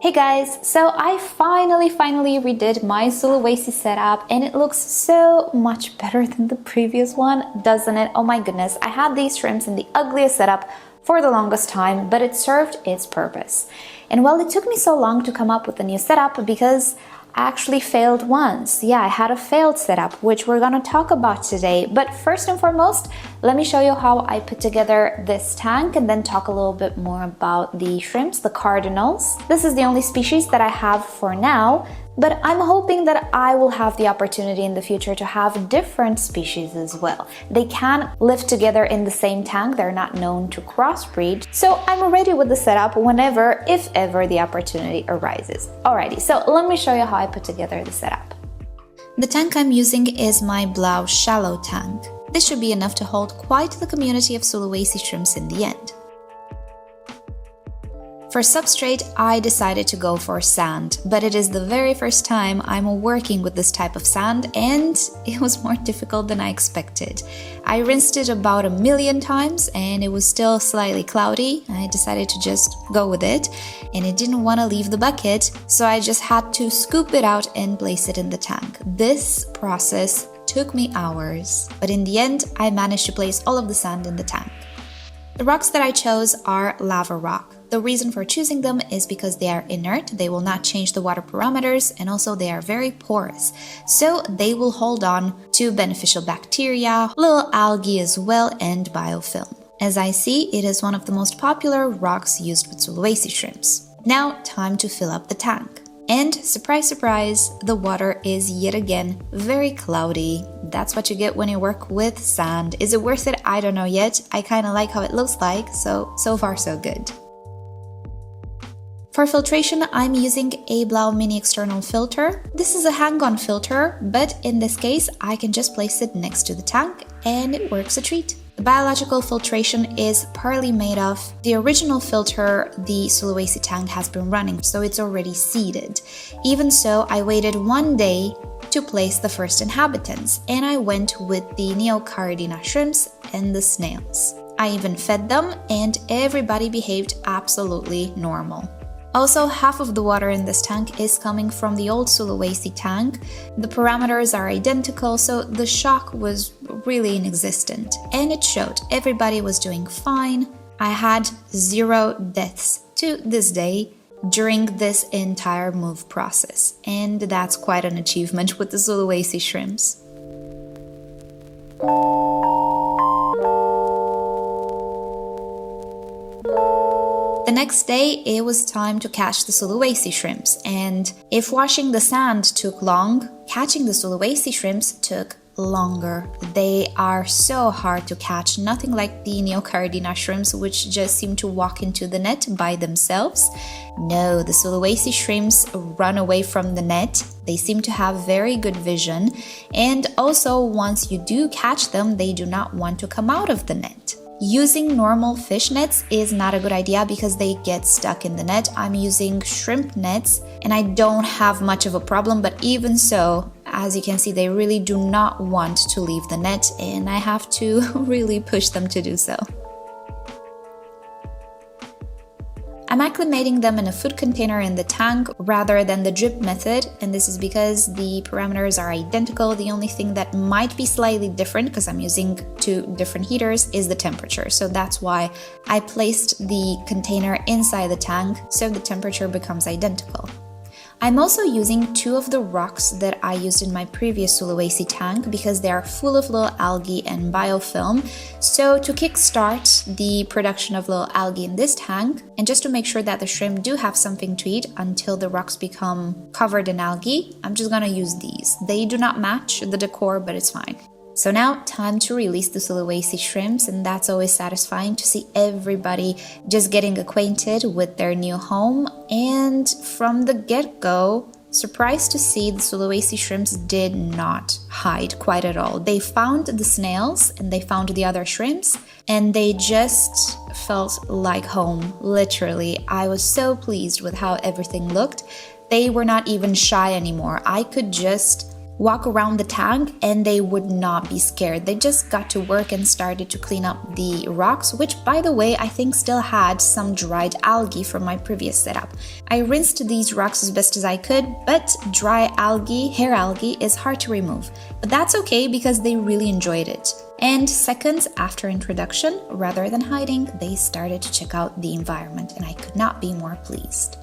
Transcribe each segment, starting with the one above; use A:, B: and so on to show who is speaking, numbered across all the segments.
A: Hey guys, so I finally redid my Sulawesi setup and it looks so much better than the previous one, doesn't it? Oh my goodness, I had these shrimps in the ugliest setup for the longest time, but it served its purpose. And well, it took me so long to come up with a new setup because I actually failed once. Yeah, I had a failed setup, which we're gonna talk about today. But first and foremost, let me show you how I put together this tank and then talk a little bit more about the shrimps, the cardinals. This is the only species that I have for now, but I'm hoping that I will have the opportunity in the future to have different species as well. They can live together in the same tank, they're not known to crossbreed, so I'm ready with the setup whenever, if ever, the opportunity arises. Alrighty, so let me show you how I put together the setup. The tank I'm using is my Blau shallow tank. This should be enough to hold quite the community of Sulawesi shrimps in the end. For substrate, I decided to go for sand, but it is the very first time I'm working with this type of sand and it was more difficult than I expected. I rinsed it about 1,000,000 times and it was still slightly cloudy. I decided to just go with it and it didn't want to leave the bucket, so I just had to scoop it out and place it in the tank. This process took me hours, but in the end, I managed to place all of the sand in the tank. The rocks that I chose are lava rock. The reason for choosing them is because they are inert, they will not change the water parameters, and also they are very porous, so they will hold on to beneficial bacteria, little algae as well, and biofilm. As I see, it is one of the most popular rocks used with Sulawesi shrimps. Now, time to fill up the tank. And surprise, surprise, the water is yet again very cloudy. That's what you get when you work with sand. Is it worth it? I don't know yet. I kind of like how it looks like, so far so good. For filtration, I'm using a Blau mini external filter. This is a hang-on filter, but in this case, I can just place it next to the tank and it works a treat. The biological filtration is partly made of the original filter the Sulawesi tank has been running, so it's already seeded. Even so, I waited 1 day to place the first inhabitants, and I went with the Neocardina shrimps and the snails. I even fed them, and everybody behaved absolutely normal. Also, half of the water in this tank is coming from the old Sulawesi tank. The parameters are identical, so the shock was really inexistent. And it showed. Everybody was doing fine. I had 0 deaths to this day during this entire move process. And that's quite an achievement with the Sulawesi shrimps. The next day, it was time to catch the Sulawesi shrimps, and if washing the sand took long, catching the Sulawesi shrimps took longer. They are so hard to catch, nothing like the Neocardina shrimps, which just seem to walk into the net by themselves. No, the Sulawesi shrimps run away from the net. They seem to have very good vision, and also once you do catch them, they do not want to come out of the net. Using normal fish nets is not a good idea because they get stuck in the net. I'm using shrimp nets and I don't have much of a problem, but even so, as you can see, they really do not want to leave the net and I have to really push them to do so. I'm acclimating them in a food container in the tank rather than the drip method, and this is because the parameters are identical. The only thing that might be slightly different, because I'm using 2 different heaters, is the temperature. So that's why I placed the container inside the tank so the temperature becomes identical. I'm also using 2 of the rocks that I used in my previous Sulawesi tank because they are full of little algae and biofilm. So to kickstart the production of little algae in this tank, and just to make sure that the shrimp do have something to eat until the rocks become covered in algae, I'm just gonna use these. They do not match the decor, but it's fine. So now, time to release the Sulawesi shrimps, and that's always satisfying to see everybody just getting acquainted with their new home. And from the get-go, surprised to see the Sulawesi shrimps did not hide quite at all. They found the snails and they found the other shrimps, and they just felt like home, literally. I was so pleased with how everything looked. They were not even shy anymore. I could just walk around the tank and they would not be scared. They just got to work and started to clean up the rocks, which, by the way, I think still had some dried algae from my previous setup. I rinsed these rocks as best as I could, but dry algae, hair algae, is hard to remove. But that's okay because they really enjoyed it. And seconds after introduction, rather than hiding, they started to check out the environment, and I could not be more pleased.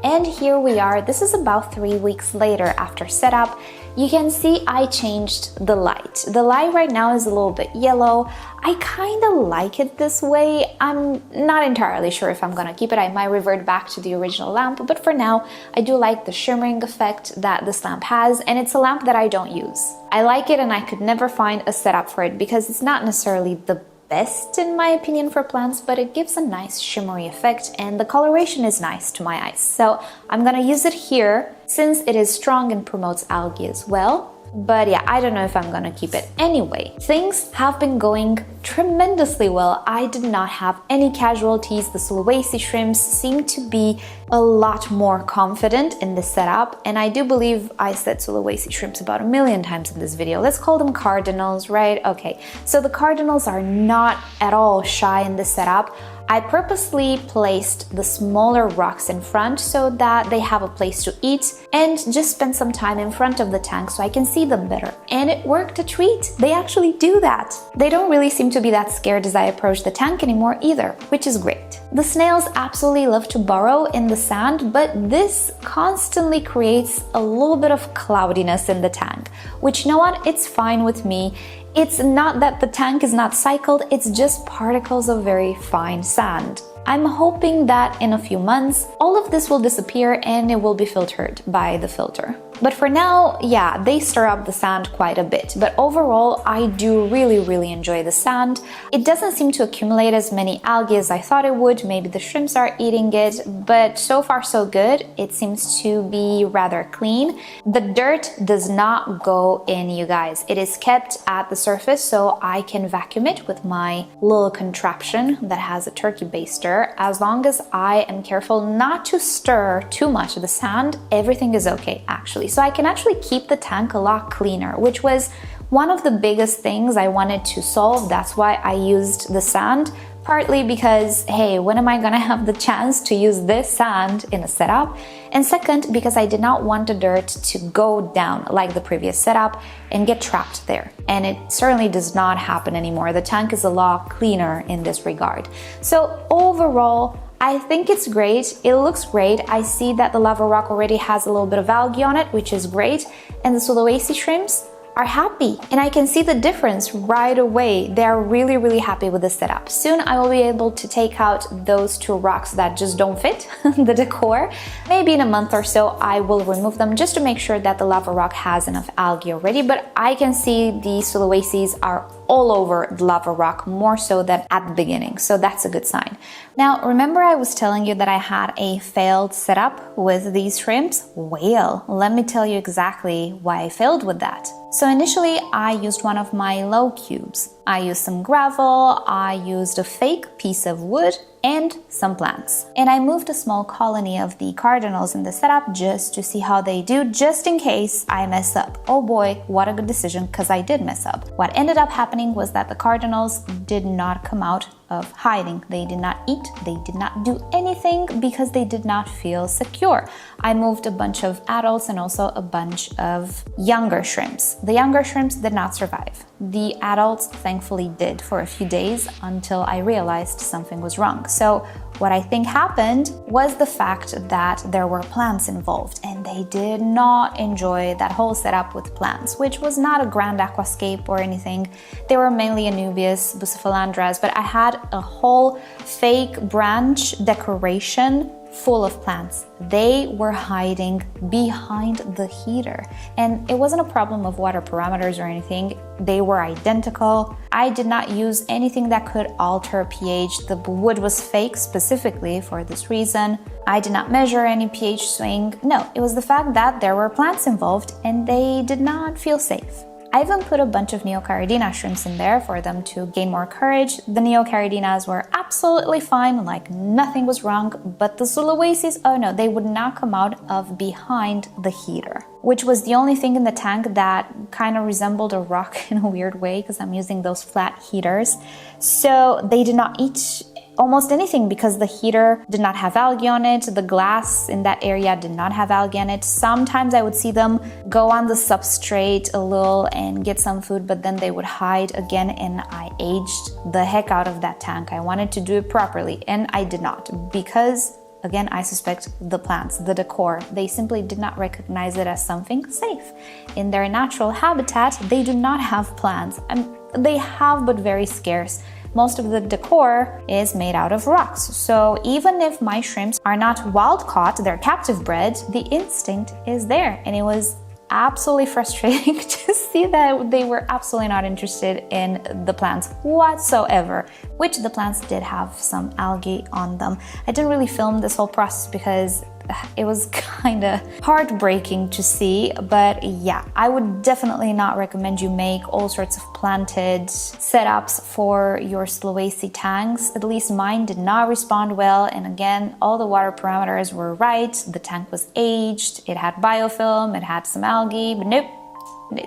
A: And here we are. This is about 3 weeks later after setup. You can see I changed the light. The light right now is a little bit yellow. I kind of like it this way. I'm not entirely sure if I'm gonna keep it. I might revert back to the original lamp, but for now, I do like the shimmering effect that this lamp has, and it's a lamp that I don't use. I like it and I could never find a setup for it because it's not necessarily the best in my opinion for plants, but it gives a nice shimmery effect and the coloration is nice to my eyes. So I'm gonna use it here since it is strong and promotes algae as well. But yeah, I don't know if I'm gonna keep it. Anyway, things have been going tremendously well. I did not have any casualties. The Sulawesi shrimps seem to be a lot more confident in this setup. And I do believe I said Sulawesi shrimps about 1,000,000 times in this video. Let's call them cardinals, right? Okay, so the cardinals are not at all shy in this setup. I purposely placed the smaller rocks in front so that they have a place to eat and just spend some time in front of the tank so I can see them better. And it worked a treat. They actually do that. They don't really seem to be that scared as I approach the tank anymore either, which is great. The snails absolutely love to burrow in the sand, but this constantly creates a little bit of cloudiness in the tank, which, you know what, it's fine with me. It's not that the tank is not cycled, it's just particles of very fine sand. I'm hoping that in a few months, all of this will disappear and it will be filtered by the filter. But for now, yeah, they stir up the sand quite a bit. But overall, I do really enjoy the sand. It doesn't seem to accumulate as many algae as I thought it would. Maybe the shrimps are eating it, but so far so good. It seems to be rather clean. The dirt does not go in, you guys. It is kept at the surface so I can vacuum it with my little contraption that has a turkey baster. As long as I am careful not to stir too much of the sand, everything is okay actually. So I can actually keep the tank a lot cleaner, which was one of the biggest things I wanted to solve. That's why I used the sand, partly because, hey, when am I gonna have the chance to use this sand in a setup? And second, because I did not want the dirt to go down like the previous setup and get trapped there. And it certainly does not happen anymore. The tank is a lot cleaner in this regard. So overall, I think it's great. It looks great. I see that the lava rock already has a little bit of algae on it, which is great. And the Sulawesi shrimps are happy. And I can see the difference right away. They're really happy with the setup. Soon I will be able to take out those two rocks that just don't fit the decor. Maybe in a month or so I will remove them just to make sure that the lava rock has enough algae already. But I can see the Sulawesis are all over the lava rock, more so than at the beginning. So that's a good sign. Now, remember I was telling you that I had a failed setup with these shrimps? Well, let me tell you exactly why I failed with that. So initially I used one of my low cubes. I used some gravel, I used a fake piece of wood, and some plants. And I moved a small colony of the cardinals in the setup just to see how they do, just in case I mess up. Oh boy, what a good decision, because I did mess up. What ended up happening was that the cardinals did not come out of hiding. They did not eat, they did not do anything because they did not feel secure. I moved a bunch of adults and also a bunch of younger shrimps. The younger shrimps did not survive. The adults thankfully did for a few days until I realized something was wrong. So what I think happened was the fact that there were plants involved and they did not enjoy that whole setup with plants, which was not a grand aquascape or anything. They were mainly Anubias, bucephalandras, but I had a whole fake branch decoration full of plants. They were hiding behind the heater. And it wasn't a problem of water parameters or anything. They were identical. I did not use anything that could alter pH. The wood was fake specifically for this reason. I did not measure any pH swing. No, it was the fact that there were plants involved and they did not feel safe. I even put a bunch of Neocaridina shrimps in there for them to gain more courage. The Neocaridinas were absolutely fine, like nothing was wrong, but the Sulawesis, oh no, they would not come out of behind the heater. which was the only thing in the tank that kind of resembled a rock in a weird way because I'm using those flat heaters. So they did not eat almost anything because the heater did not have algae on it. The glass in that area did not have algae on it. Sometimes I would see them go on the substrate a little and get some food, but then they would hide again, and I aged the heck out of that tank. I wanted to do it properly and I did not because, again, I suspect the plants, the decor, they simply did not recognize it as something safe. In their natural habitat, they do not have plants. They have, but very scarce. Most of the decor is made out of rocks. So even if my shrimps are not wild caught, they're captive bred, the instinct is there. And it was absolutely frustrating to see that they were absolutely not interested in the plants whatsoever, which the plants did have some algae on them. I didn't really film this whole process because it was kind of heartbreaking to see, but yeah, I would definitely not recommend you make all sorts of planted setups for your Sulawesi tanks. At least mine did not respond well, and again, all the water parameters were right. The tank was aged, it had biofilm, it had some algae, but nope,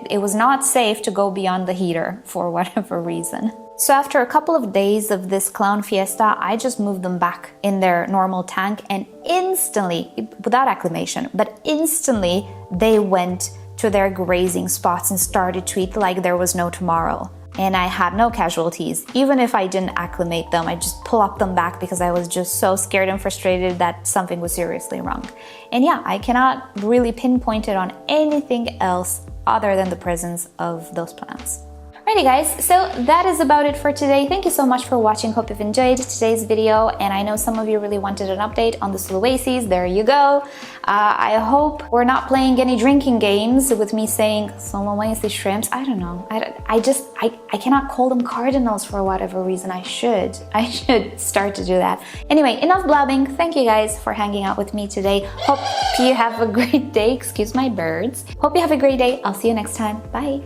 A: it was not safe to go beyond the heater for whatever reason. So after a couple of days of this clown fiesta, I just moved them back in their normal tank, and instantly, without acclimation, but instantly they went to their grazing spots and started to eat like there was no tomorrow. And I had no casualties. Even if I didn't acclimate them, I just plucked them back because I was just so scared and frustrated that something was seriously wrong. And yeah, I cannot really pinpoint it on anything else other than the presence of those plants. Alrighty guys, so that is about it for today. Thank you so much for watching. Hope you've enjoyed today's video, and I know some of you really wanted an update on the Sulawesis. There you go. I hope we're not playing any drinking games with me saying Sulawesi shrimps. I don't know. I cannot call them cardinals for whatever reason. I should start to do that. Anyway, enough blabbing. Thank you guys for hanging out with me today. Hope you have a great day. Excuse my birds. Hope you have a great day. I'll see you next time. Bye.